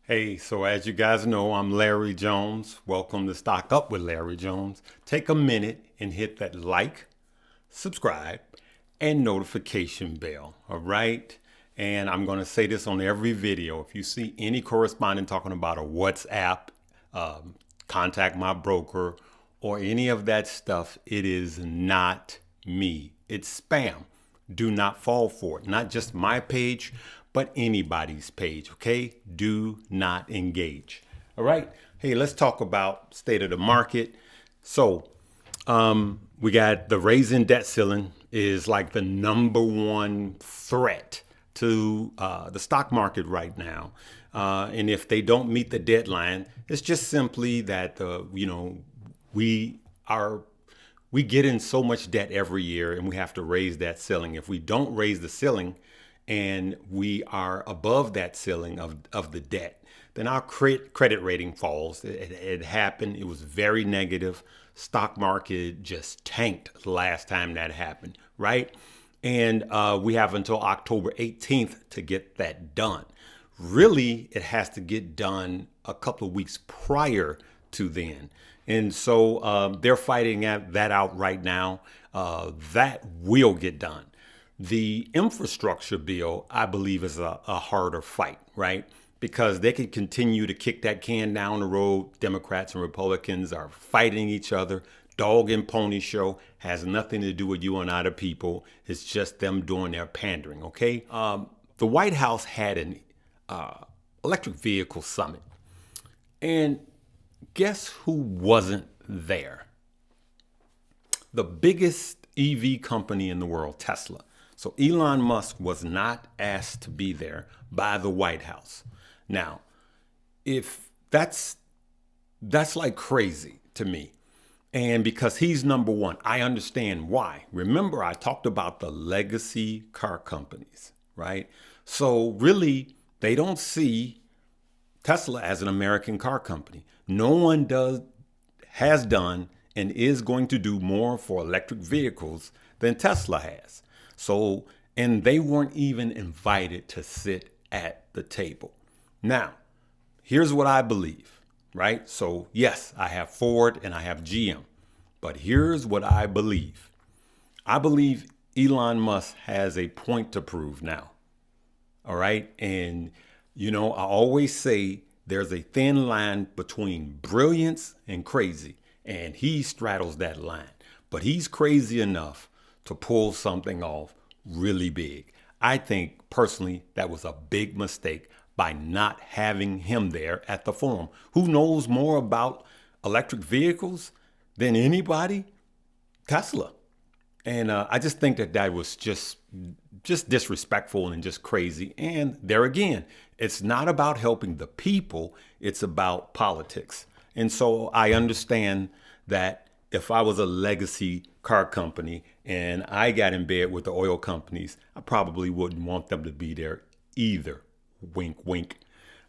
Hey, so as you guys know, I'm Larry Jones. Welcome to Stock Up with Larry Jones. Take a minute and hit that like, subscribe, and notification bell. All right. And I'm going to say this on every video. If you see any correspondent talking about a WhatsApp, contact my broker, or any of that stuff, it is not me. It's spam. Do not fall for it. Not just my page, but anybody's page. Okay. Do not engage. All right. Hey, let's talk about state of the market. So, we got the raising debt ceiling is like the number one threat to the stock market right now. And if they don't meet the deadline, it's just simply that, we get in so much debt every year and we have to raise that ceiling. If we don't raise the ceiling and we are above that ceiling of the debt, then our credit rating falls. It happened. It was very negative. Stock market just tanked the last time that happened, right? And we have until October 18th to get that done. Really, it has to get done a couple of weeks prior to then. And so they're fighting that out right now. That will get done. The infrastructure bill, I believe, is a harder fight, right? Because they can continue to kick that can down the road. Democrats and Republicans are fighting each other. Dog and pony show has nothing to do with you and I, the people. It's just them doing their pandering, okay? The White House had an electric vehicle summit. And guess who wasn't there? The biggest EV company in the world, Tesla. So Elon Musk was not asked to be there by the White House. Now, if that's like crazy to me. And because he's number one, I understand why. Remember, I talked about the legacy car companies, right? So really, they don't see Tesla as an American car company. No one has done, and is going to do more for electric vehicles than Tesla has. So, and they weren't even invited to sit at the table. Now, here's what I believe, right? So, yes, I have Ford and I have GM, but here's what I believe. I believe Elon Musk has a point to prove now. All right. And, I always say there's a thin line between brilliance and crazy, and he straddles that line. But he's crazy enough to pull something off really big. I think personally that was a big mistake by not having him there at the forum. Who knows more about electric vehicles than anybody? Tesla. And I just think that was just disrespectful and just crazy. And there again, it's not about helping the people. It's about politics. And so I understand that if I was a legacy car company and I got in bed with the oil companies, I probably wouldn't want them to be there either. Wink, wink.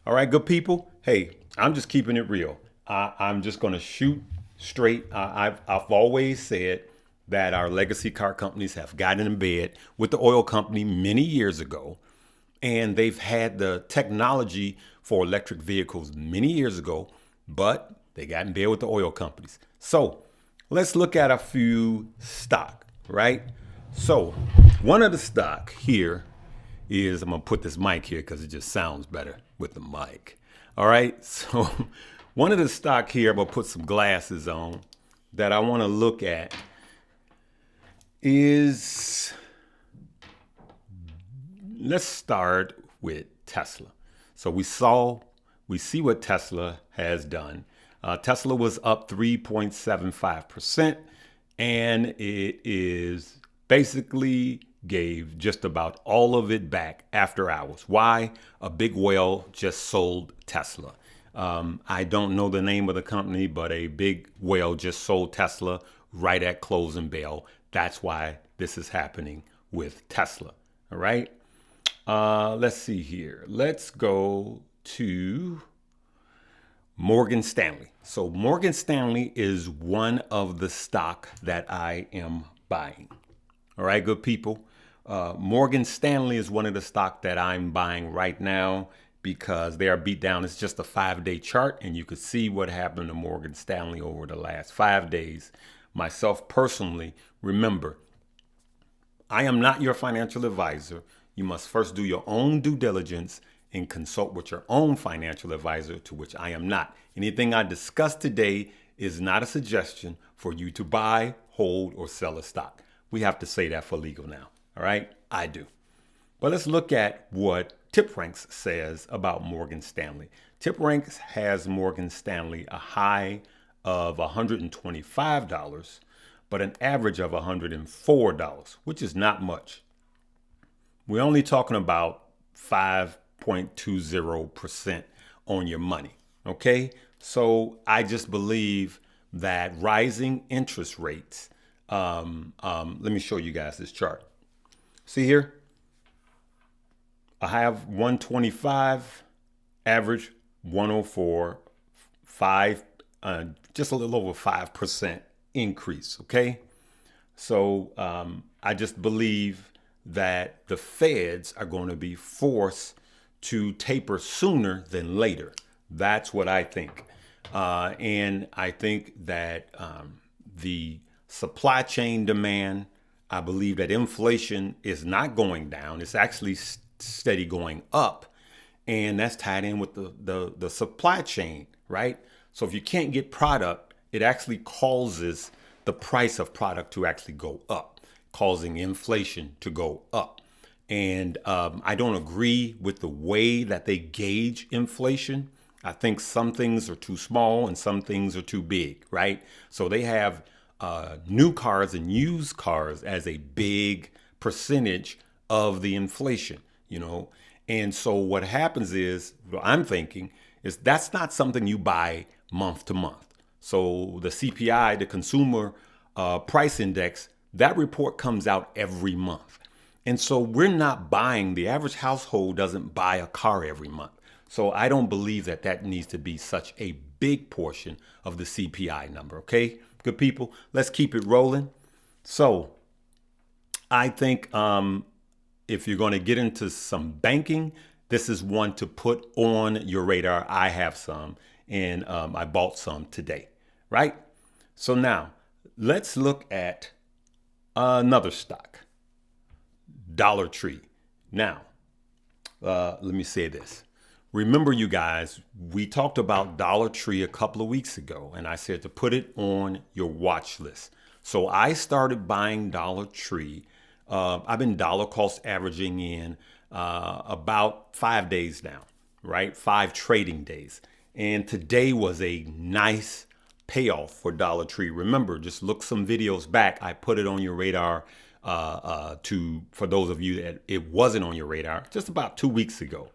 All right, good people. Hey, I'm just keeping it real. I'm just going to shoot straight. I've always said that our legacy car companies have gotten in bed with the oil company many years ago, and they've had the technology for electric vehicles many years ago, but they got in bed with the oil companies. So let's look at a few stock, right? So one of the stock here is, I'm going to put this mic here because it just sounds better with the mic. All right. So one of the stock here, I'm going to put some glasses on, that I want to look at is, let's start with Tesla. So we see what Tesla has done. Tesla was up 3.75%, and it is basically gave just about all of it back after hours. Why? A big whale just sold Tesla. I don't know the name of the company, but a big whale just sold Tesla right at closing bell. That's why this is happening with Tesla. All right. Let's see here. Let's go to Morgan Stanley. So Morgan Stanley is one of the stock that I am buying. All right, good people. Morgan Stanley is one of the stock that I'm buying right now. because they are beat down. It's just a 5-day chart, and you could see what happened to Morgan Stanley over the last 5 days. Myself personally, remember, I am not your financial advisor. You must first do your own due diligence and consult with your own financial advisor, to which I am not. Anything I discuss today is not a suggestion for you to buy, hold, or sell a stock. We have to say that for legal now. All right? I do. But let's look at what TipRanks says about Morgan Stanley. TipRanks has Morgan Stanley a high of $125, but an average of $104, which is not much. We're only talking about 5.20% on your money. Okay? So I just believe that rising interest rates, let me show you guys this chart. See here? I have 125, average 104, just a little over 5% increase. Okay. So I just believe that the feds are going to be forced to taper sooner than later. That's what I think. And I think that the supply chain demand, I believe that inflation is not going down. It's actually steady going up. And that's tied in with the supply chain, right? So if you can't get product, it actually causes the price of product to actually go up, causing inflation to go up. And I don't agree with the way that they gauge inflation. I think some things are too small and some things are too big, right? So they have new cars and used cars as a big percentage of the inflation, you know? And so what happens is, what I'm thinking is that's not something you buy month to month. So the CPI, the Consumer Price Index, that report comes out every month. And so we're not buying, the average household doesn't buy a car every month. So I don't believe that that needs to be such a big portion of the CPI number. Okay, good people, let's keep it rolling. So I think if you're going to get into some banking, this is one to put on your radar. I have some, and I bought some today, right? So now let's look at another stock, Dollar Tree. Now, let me say this. Remember, you guys, we talked about Dollar Tree a couple of weeks ago, and I said to put it on your watch list. So I started buying Dollar Tree. I've been dollar cost averaging in about 5 days now, right? 5 trading days. And today was a nice payoff for Dollar Tree. Remember, just look some videos back. I put it on your radar for those of you that it wasn't on your radar just about 2 weeks ago.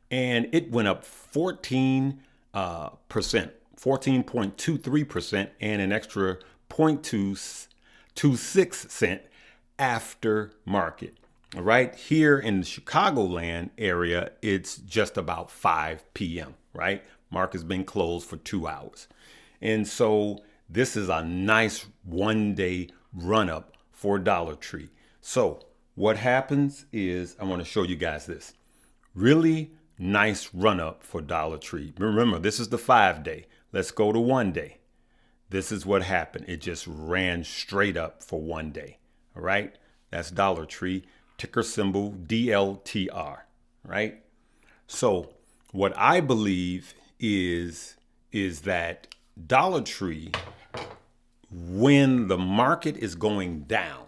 And it went up 14%, 14.23%, and an extra 0.226 cent after market. All right. Here in the Chicagoland area, it's just about 5 p.m. Right. Market's been closed for 2 hours. And so this is a nice 1-day run up for Dollar Tree. So what happens is I want to show you guys this. Really nice run up for Dollar Tree. Remember, this is the 5-day. Let's go to 1 day. This is what happened. It just ran straight up for 1 day. All right. That's Dollar Tree, ticker symbol DLTR. Right. So what I believe is that Dollar Tree, when the market is going down,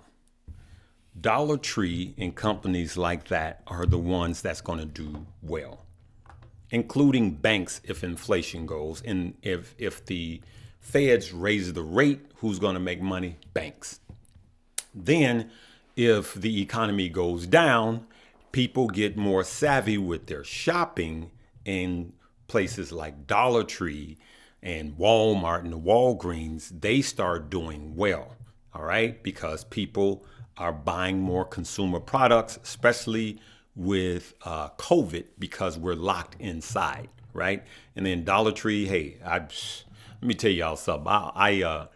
Dollar Tree and companies like that are the ones that's going to do well, including banks if inflation goes. And if the feds raise the rate, who's going to make money? Banks. Then if the economy goes down, people get more savvy with their shopping in places like Dollar Tree and Walmart and the Walgreens. They start doing well, all right, because people are buying more consumer products, especially with COVID, because we're locked inside, right? And then Dollar Tree, hey, let me tell y'all something. I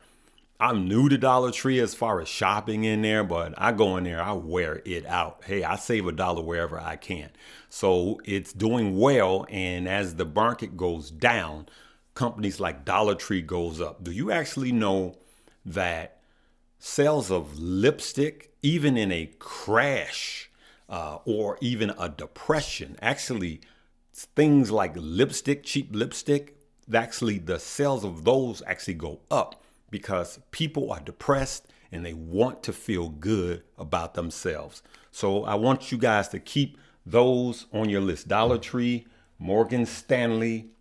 I'm new to Dollar Tree as far as shopping in there, but I go in there, I wear it out. Hey, I save $1 wherever I can. So it's doing well. And as the market goes down, companies like Dollar Tree goes up. Do you actually know that sales of lipstick, even in a crash or even a depression, actually things like lipstick, cheap lipstick, actually the sales of those actually go up because people are depressed and they want to feel good about themselves. So I want you guys to keep those on your list. Dollar Tree, Morgan Stanley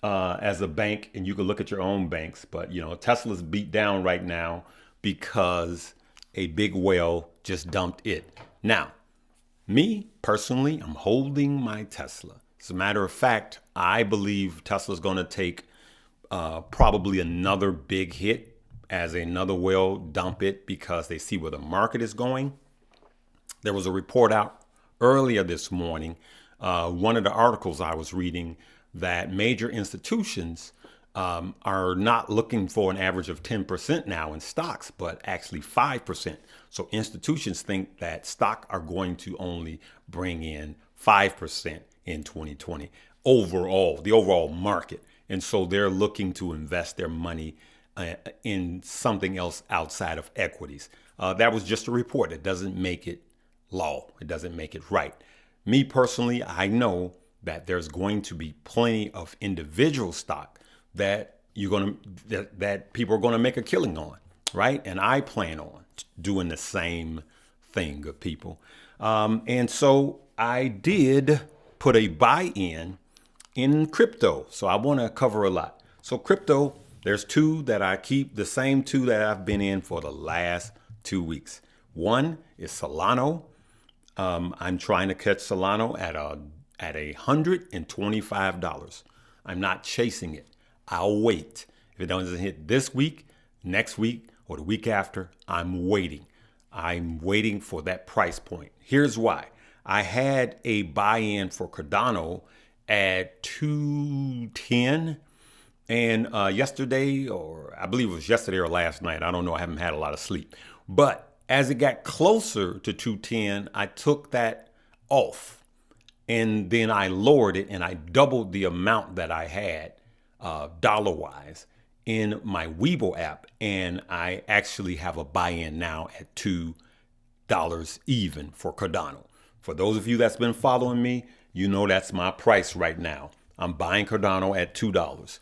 as a bank, and you can look at your own banks. But, Tesla's beat down right now because a big whale just dumped it. Now, me personally, I'm holding my Tesla. As a matter of fact, I believe Tesla's going to take probably another big hit as another whale dump it because they see where the market is going. There was a report out earlier this morning, one of the articles I was reading, that major institutions are not looking for an average of 10% now in stocks, but actually 5%. So institutions think that stock are going to only bring in 5% in 2020 overall, the overall market. And so they're looking to invest their money in something else outside of equities. That was just a report. It doesn't make it law. It doesn't make it right. Me personally, I know that there's going to be plenty of individual stock that that people are going to make a killing on, right? And I plan on doing the same thing, good people. And so I did put a buy-in crypto. So I want to cover a lot. So crypto, there's two that I keep, the same two that I've been in for the last 2 weeks. One is Solana. I'm trying to catch Solana at $125. I'm not chasing it. I'll wait. If it doesn't hit this week, next week, or the week after, I'm waiting. I'm waiting for that price point. Here's why. I had a buy-in for Cardano at 210. And yesterday, or I believe it was yesterday or last night, I don't know, I haven't had a lot of sleep. But as it got closer to 210, I took that off. And then I lowered it and I doubled the amount that I had dollar-wise in my Webull app. And I actually have a buy-in now at $2 even for Cardano. For those of you that's been following me, you know that's my price right now. I'm buying Cardano at $2.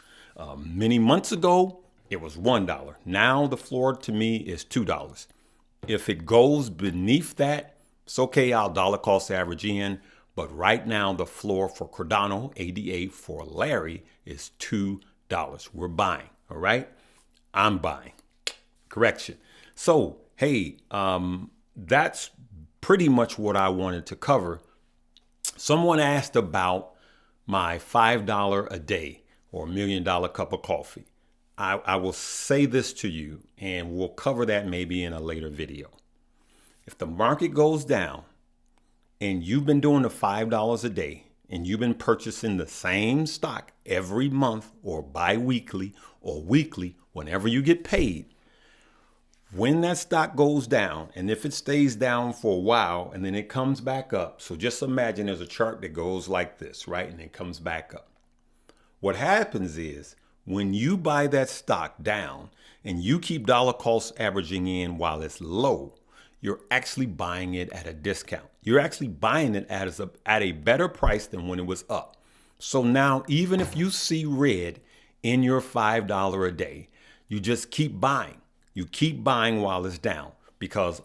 Many months ago, it was $1. Now the floor to me is $2. If it goes beneath that, it's okay. I'll dollar cost average in. But right now, the floor for Cardano, ADA for Larry, is $2. We're buying. All right. I'm buying. Correction. So, hey, that's pretty much what I wanted to cover. Someone asked about my $5 a day or $1 million cup of coffee. I will say this to you, and we'll cover that maybe in a later video. If the market goes down and you've been doing the $5 a day and you've been purchasing the same stock every month or bi-weekly or weekly, whenever you get paid, when that stock goes down, and if it stays down for a while and then it comes back up, so just imagine there's a chart that goes like this, right? And it comes back up. What happens is when you buy that stock down and you keep dollar cost averaging in while it's low, you're actually buying it at a discount. You're actually buying it at a better price than when it was up. So now, even if you see red in your $5 a day, you just keep buying. You keep buying while it's down, because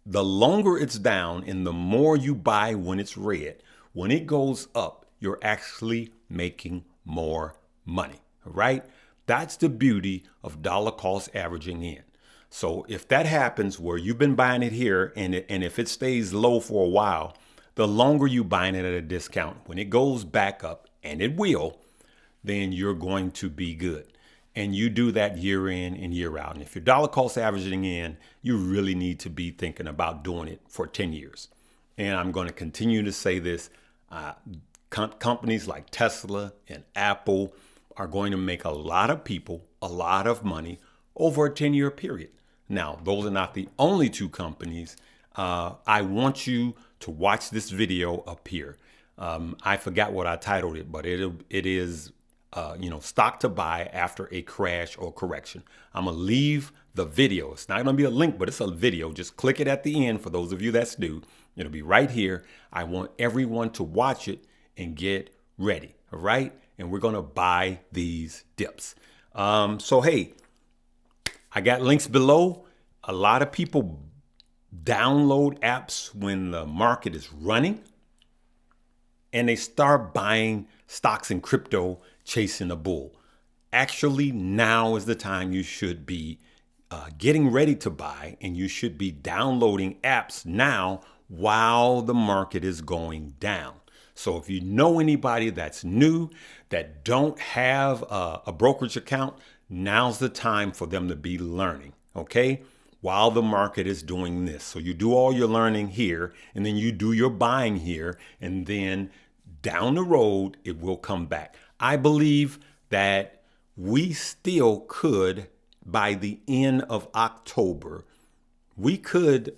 the longer it's down and the more you buy when it's red, when it goes up, you're actually making more money, right? That's the beauty of dollar cost averaging in. So if that happens where you've been buying it here and if it stays low for a while, the longer you buying it at a discount, when it goes back up, and it will, then you're going to be good. And you do that year in and year out. And if you're dollar cost averaging in, you really need to be thinking about doing it for 10 years. And I'm going to continue to say this. Companies like Tesla and Apple are going to make a lot of people a lot of money over a 10-year period. Now, those are not the only two companies. I want you to watch this video up here. I forgot what I titled it, but it is stock to buy after a crash or correction. I'm going to leave the video. It's not going to be a link, but it's a video. Just click it at the end for those of you that's new. It'll be right here. I want everyone to watch it and get ready. All right. And we're going to buy these dips. So, hey, I got links below. A lot of people download apps when the market is running and they start buying stocks and crypto chasing a bull. Actually, now is the time you should be getting ready to buy, and you should be downloading apps now while the market is going down. So if you know anybody that's new, that don't have a brokerage account, now's the time for them to be learning, okay? While the market is doing this. So you do all your learning here, and then you do your buying here, and then down the road, it will come back. I believe that we still could, by the end of October, we could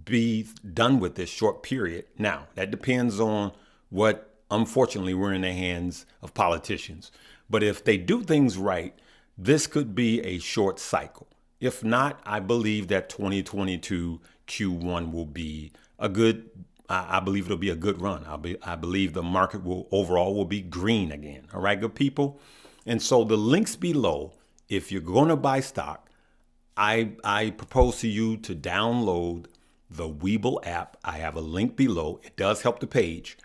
be done with this short period. Now, that depends on what, unfortunately, we're in the hands of politicians. But if they do things right, this could be a short cycle. If not, I believe that 2022 Q1 will be a good, I believe it'll be a good run. I believe the market will be green again. All right, good people. And so the links below, if you're going to buy stock, I propose to you to download the Webull app. I have a link below. It does help the page,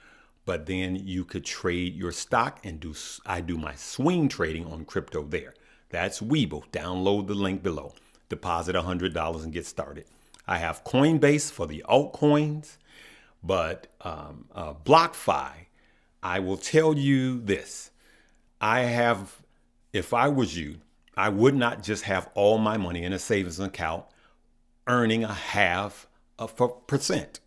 but then you could trade your stock and I do my swing trading on crypto there. That's Webull. Download the link below. Deposit $100 and get started. I have Coinbase for the altcoins, but BLockFi, I will tell you this. If I was you, I would not just have all my money in a savings account earning 0.5%.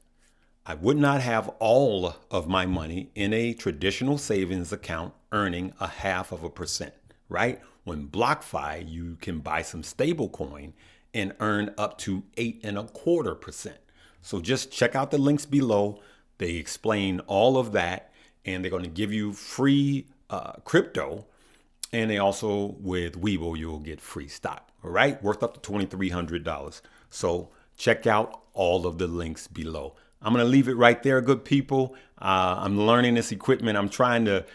I would not have all of my money in a traditional savings account earning 0.5%, right? When BLockFi, you can buy some stable coin and earn up to 8.25%. So just check out the links below. They explain all of that, and they're going to give you free crypto. And they also, with Webull, you'll get free stock. All right, worth up to $2,300. So check out all of the links below. I'm going to leave it right there, good people. I'm learning this equipment. I'm trying to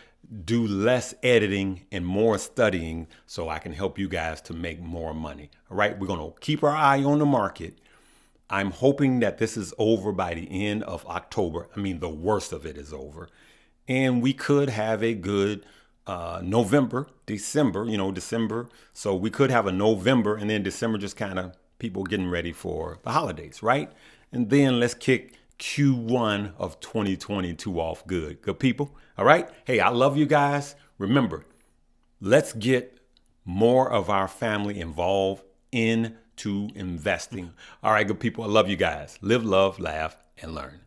do less editing and more studying so I can help you guys to make more money. All right, we're going to keep our eye on the market. I'm hoping that this is over by the end of October. I mean, the worst of it is over. And we could have a good November, December. So we could have a November, and then December just kind of people getting ready for the holidays, right? And then let's kick Q1 of 2022 off good. Good people. All right. Hey, I love you guys. Remember, let's get more of our family involved into investing. All right, good people. I love you guys. Live, love, laugh, and learn.